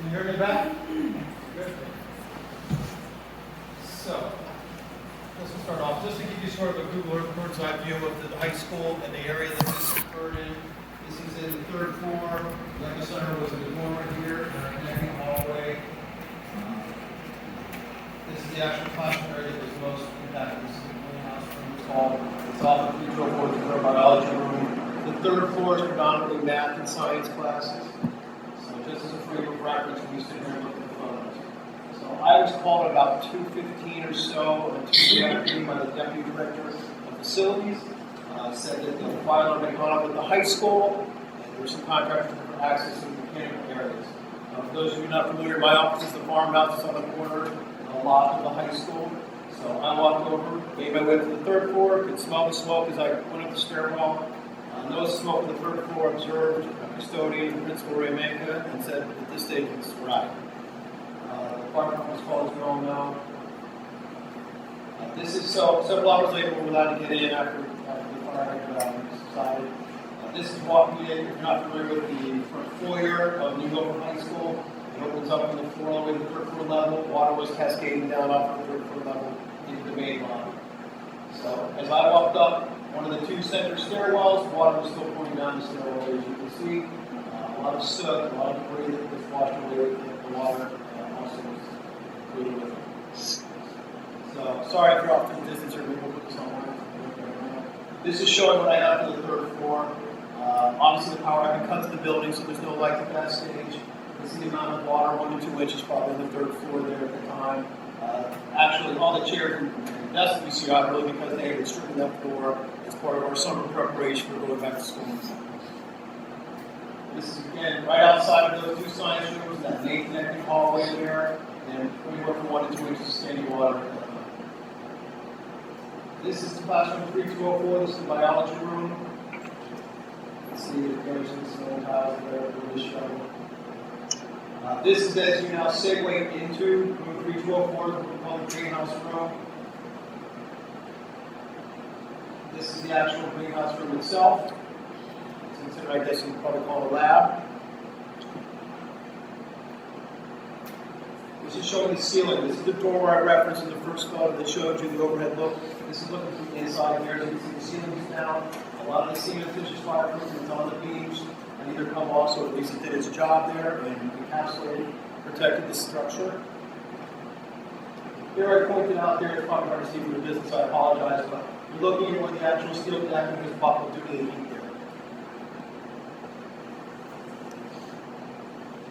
Can you hear me back? Good. So, let's start off. Just to give you sort of a Google Earth bird's eye view of the high school and the area that this occurred in. This is in the third floor. The Learning Center was in the dormer here, and our connecting hallway. This is the actual classroom area that was most impacted. This is the greenhouse room. It's all the 304, the biology room. The third floor is predominantly math and science classes. So just as a frame of reference, when you sit here and look at the photos. So I was called at about 2:15 or so on Tuesday afternoon by the Deputy Director of Facilities. Said that the fire alarm had gone off at the high school, and there were some contractors for access to the mechanical areas. For those of you not familiar, my office is the farmhouse that's on the corner, a lot of the high school. So I walked over, made my way to the third floor, could smell the smoke as I went up the stairwell. No smoke on the third floor, observed a custodian, Principal Ray Manka, and said at this stage it's right. The fire department was called, as we all know. This is several hours later we were allowed to get in after the fire had subsided. This is walking in, if you're not familiar with the front foyer of New Milford High School. It opens up on the floor all the way to the third floor level. Water was cascading down off the third floor level into the main line. So as I walked up one of the two center stairwells, water was still pouring down the stairwell, as you can see. A lot of soot, a lot of debris that was washed away with the water also was included with it. So sorry if you're off to the distance or maybe we'll put this on. This is showing what I have to the third floor. Obviously the power had been cut to the building, so there's no light at that stage. This is the amount of water, 1 to 2 inches probably on the third floor there at the time. Actually, all the chairs and desks we see out really because they had been stripping that floor as part of our summer preparation for going back to school. This is again right outside of those two science rooms, that main connecting hallway there, and anywhere from 1 to 2 inches of standing water. This is classroom 3204. This is the biology room. You can see there's some snow tiles there for this show. This is, as you now segue into room 3204, what we call the greenhouse room. This is the actual greenhouse room itself. It's considered, I guess, you could probably call it a lab. This is showing the ceiling. This is the door I referenced in the first photo that showed you the overhead look. This is looking from the inside here. As you can see, the ceiling is down. A lot of the cement is just fireproof and it's on the beams. And either come off, so at least it did its job there and encapsulated, protected the structure. Here I pointed out there, it's probably hard to see from the distance, I apologize, but you're looking at where the actual steel decking is buckled due to the heat there.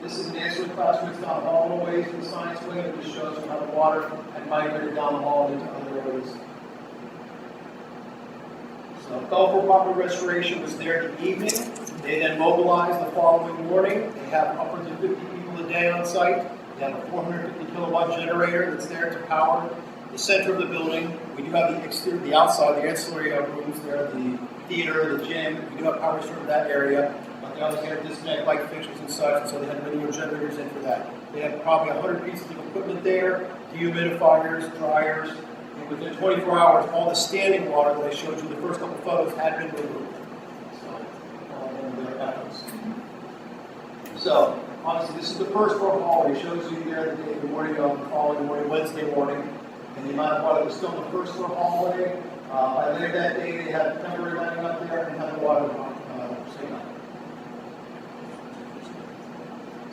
This is an ancillary classroom. It's not all the way to the science wing. It just shows you how the water had migrated down the hall into other areas. So Gulf Proper Restoration was there in the evening. They then mobilized the following morning. They have upwards of 50 people a day on site. They have a 450 kilowatt generator that's there to power the center of the building. We do have the exterior, the outside, the ancillary rooms there, the theater, the gym. We do have power for that area. But they obviously have disconnect light fixtures and such, and so they had linear generators in for that. They have probably 100 pieces of equipment there, dehumidifiers, dryers. And within 24 hours, all the standing water that I showed you in the first couple photos had been removed. So, obviously, this is the first floor hallway. It shows you there the day of the morning of the following morning, Wednesday morning, and the amount of water that was still in the first floor hallway. By later that day, they had temporary lighting up there and had the water staying up.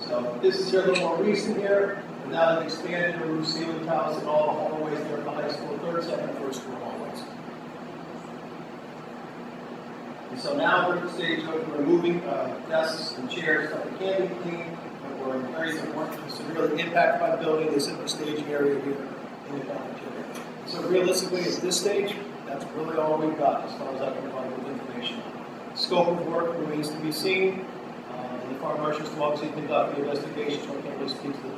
So, this is here a little more recent here. And now they've expanded the roof ceiling tiles and all the hallways there at the high school, third, second, and first floor hallways. And so now we're at the stage of removing desks and chairs that can be cleaned, but were in areas that weren't severely impacted by the building. They sit in the staging area here in the cafeteria. So realistically, at this stage, that's really all we've got as far as I can provide with information. Scope of work remains to be seen. And the fire marshals will obviously conduct the investigation, so I can't really speak to the